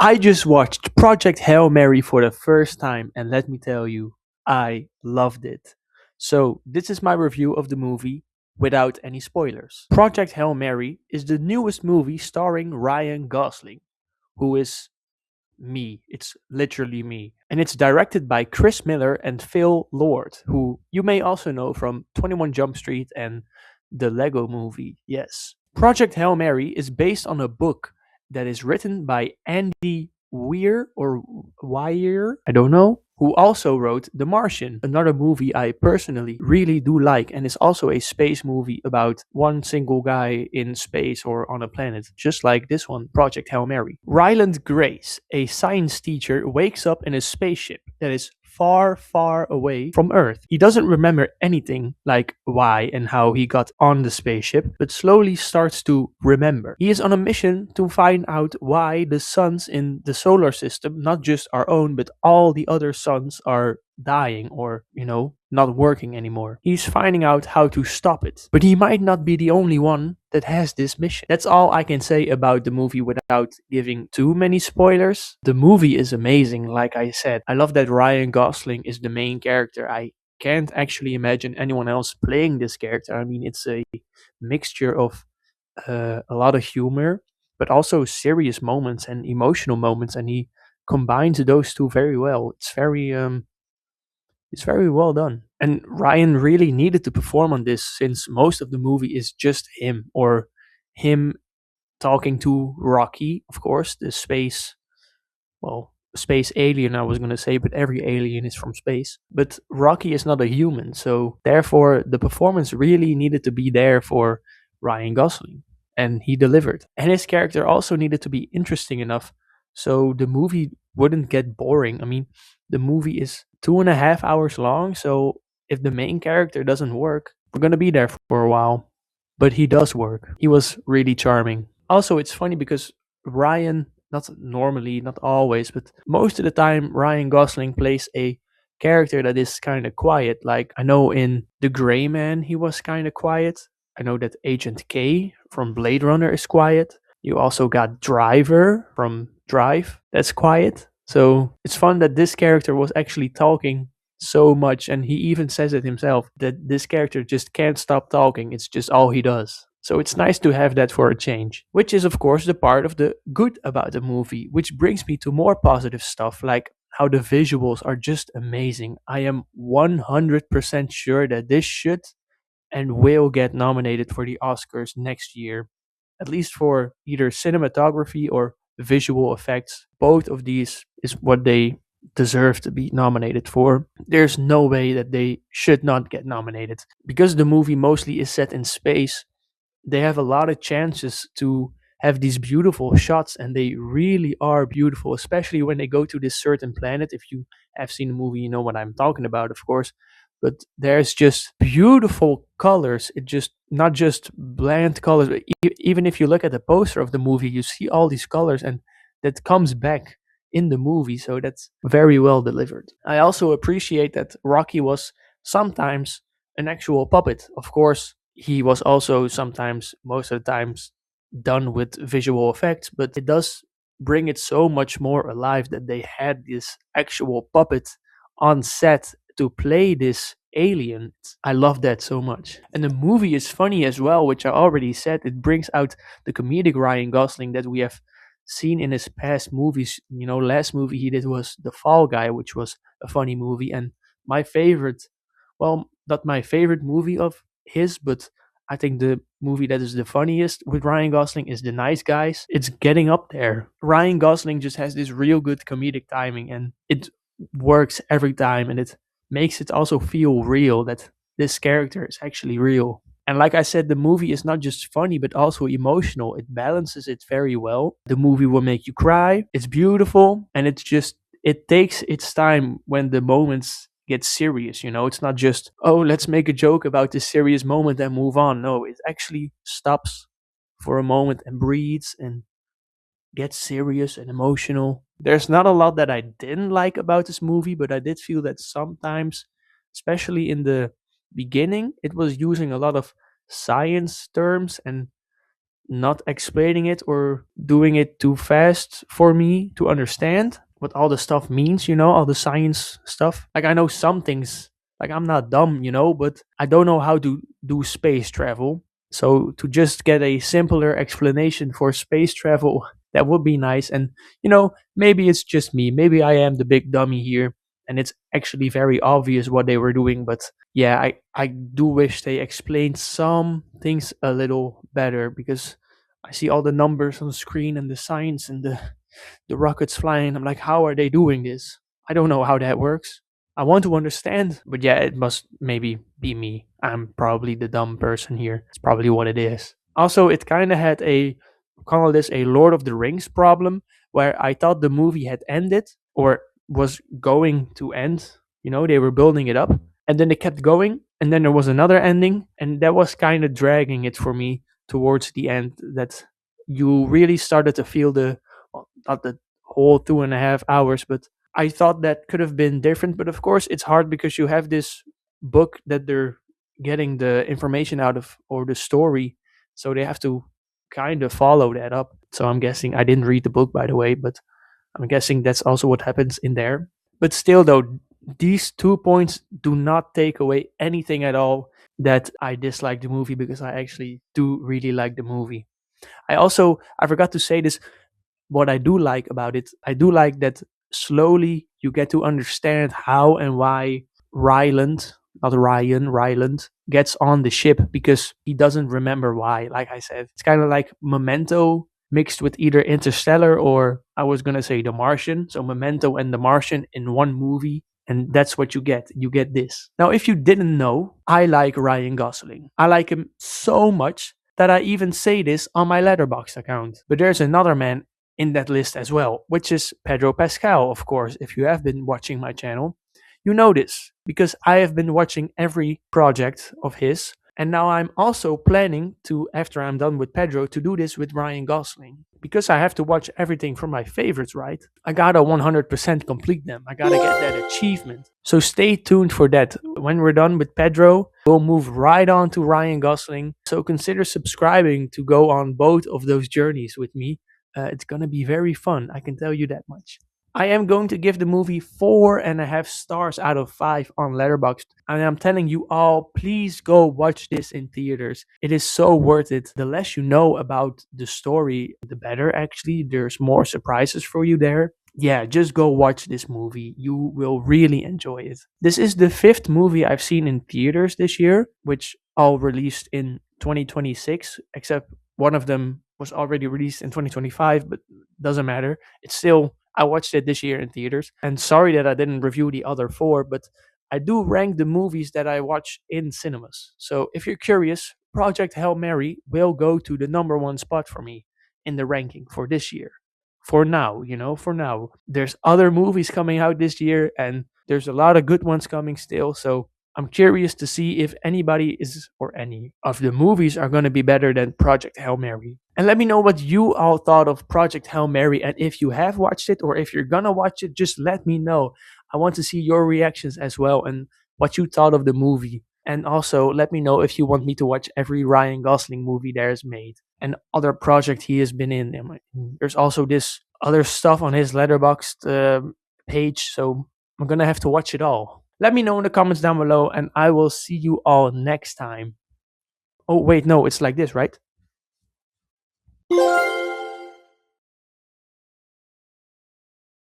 I just watched Project Hail Mary for the first time, and let me tell you, I loved it. So, this is my review of the movie without any spoilers. Project Hail Mary is the newest movie starring Ryan Gosling, who is me. It's literally me. And it's directed by Chris Miller and Phil Lord, who you may also know from 21 Jump Street and the Lego movie. Yes. Project Hail Mary is based on a book that is written by Andy Weir or Weir, I don't know, who also wrote The Martian, another movie I personally really do like, and is also a space movie about one single guy in space or on a planet, just like this one, Project Hail Mary. Ryland Grace, a science teacher, wakes up in a spaceship that is far, far away from Earth. He doesn't remember anything like why and how he got on the spaceship, but slowly starts to remember. He is on a mission to find out why the suns in the solar system, not just our own, but all the other suns, are dying or, not working anymore. He's finding out how to stop it. But he might not be the only one that has this mission. That's all I can say about the movie without giving too many spoilers. The movie is amazing, like I said. I love that Ryan Gosling is the main character. I can't actually imagine anyone else playing this character. I mean, it's a mixture of a lot of humor, but also serious moments and emotional moments, and he combines those two very well. It's very well done. And Ryan really needed to perform on this since most of the movie is just him or him talking to Rocky, of course, the space alien, I was going to say, but every alien is from space. But Rocky is not a human, so therefore the performance really needed to be there for Ryan Gosling, and he delivered. And his character also needed to be interesting enough so the movie wouldn't get boring. I mean, the movie is 2.5 hours long, so if the main character doesn't work, we're going to be there for a while. But he does work. He was really charming. Also, it's funny because Ryan, not normally, not always, but most of the time, Ryan Gosling plays a character that is kind of quiet. Like, I know in The Gray Man, he was kind of quiet. I know that Agent K from Blade Runner is quiet. You also got Driver from Drive, that's quiet. So it's fun that this character was actually talking so much, and he even says it himself that this character just can't stop talking. It's just all he does. So it's nice to have that for a change, which is, of course, the part of the good about the movie, which brings me to more positive stuff like how the visuals are just amazing. I am 100% sure that this should and will get nominated for the Oscars next year, at least for either cinematography or visual effects. Both of these is what they deserve to be nominated for. There's no way that they should not get nominated. Because the movie mostly is set in space, they have a lot of chances to have these beautiful shots, and they really are beautiful, especially when they go to this certain planet. If you have seen the movie, you know what I'm talking about, of course. But there's just beautiful colors. It just not just bland colors, but even if you look at the poster of the movie, you see all these colors, and that comes back in the movie. So that's very well delivered. I also appreciate that Rocky was sometimes an actual puppet. Of course, he was also sometimes, most of the times, done with visual effects, but it does bring it so much more alive that they had this actual puppet on set to play this alien. I love that so much. And the movie is funny as well, which I already said. It brings out the comedic Ryan Gosling that we have seen in his past movies. Last movie he did was The Fall Guy, which was a funny movie. And my favorite, well, not my favorite movie of his, but I think the movie that is the funniest with Ryan Gosling is The Nice Guys. It's getting up there. Ryan Gosling just has this real good comedic timing, and it works every time, and it makes it also feel real that this character is actually real. And like I said, the movie is not just funny but also emotional. It balances it very well. The movie will make you cry. It's beautiful, and it takes its time when the moments get serious. It's not just, oh, let's make a joke about this serious moment and move on. No, it actually stops for a moment and breathes and gets serious and emotional. There's not a lot that I didn't like about this movie, but I did feel that sometimes, especially in the beginning, it was using a lot of science terms, and not explaining it or doing it too fast for me to understand what all the stuff means, all the science stuff. Like, I know some things, like, I'm not dumb, but I don't know how to do space travel. So to just get a simpler explanation for space travel, that would be nice. And, maybe it's just me. Maybe I am the big dummy here. And it's actually very obvious what they were doing. But yeah, I do wish they explained some things a little better, because I see all the numbers on the screen and the science and the rockets flying. I'm like, how are they doing this? I don't know how that works. I want to understand, but yeah, it must maybe be me. I'm probably the dumb person here. It's probably what it is. Also, it kind of had a, call this a Lord of the Rings problem, where I thought the movie had ended or was going to end. They were building it up, and then they kept going, and then there was another ending, and that was kind of dragging it for me towards the end. That you really started to feel the, well, not the whole 2.5 hours, but I thought that could have been different. But of course, it's hard because you have this book that they're getting the information out of, or the story, so they have to kind of follow that up. So I'm guessing, I didn't read the book, by the way, but I'm guessing that's also what happens in there. But still, though, these 2 points do not take away anything at all that I dislike the movie, because I actually do really like the movie. I forgot to say this, what I do like about it. I do like that slowly you get to understand how and why Ryland, not Ryan, Ryland, gets on the ship, because he doesn't remember why. Like I said, it's kind of like Memento mixed with either Interstellar, or I was going to say The Martian. So Memento and The Martian in one movie. And that's what you get. You get this. Now, if you didn't know, I like Ryan Gosling. I like him so much that I even say this on my Letterboxd account. But there's another man in that list as well, which is Pedro Pascal, of course. If you have been watching my channel, you know this, because I have been watching every project of his. And now I'm also planning to, after I'm done with Pedro, to do this with Ryan Gosling. Because I have to watch everything from my favorites, right? I gotta 100% complete them. I gotta get that achievement. So stay tuned for that. When we're done with Pedro, we'll move right on to Ryan Gosling. So consider subscribing to go on both of those journeys with me. It's gonna be very fun, I can tell you that much. I am going to give the movie 4.5 stars out of 5 on Letterboxd. And I'm telling you all, please go watch this in theaters. It is so worth it. The less you know about the story, the better, actually. There's more surprises for you there. Yeah, just go watch this movie. You will really enjoy it. This is the 5th movie I've seen in theaters this year, which all released in 2026, except one of them was already released in 2025, but doesn't matter. It's still, I watched it this year in theaters. And sorry that I didn't review the other 4, but I do rank the movies that I watch in cinemas. So if you're curious, Project Hail Mary will go to the number 1 spot for me in the ranking for this year. For now, for now. There's other movies coming out this year, and there's a lot of good ones coming still. So I'm curious to see if anybody is, or any of the movies are going to be better than Project Hail Mary. And let me know what you all thought of Project Hail Mary. And if you have watched it, or if you're going to watch it, just let me know. I want to see your reactions as well, and what you thought of the movie. And also, let me know if you want me to watch every Ryan Gosling movie there is made, and other project he has been in. There's also this other stuff on his Letterboxd page, so I'm gonna have to watch it all. Let me know in the comments down below, and I will see you all next time. Oh, wait, no, it's like this, right?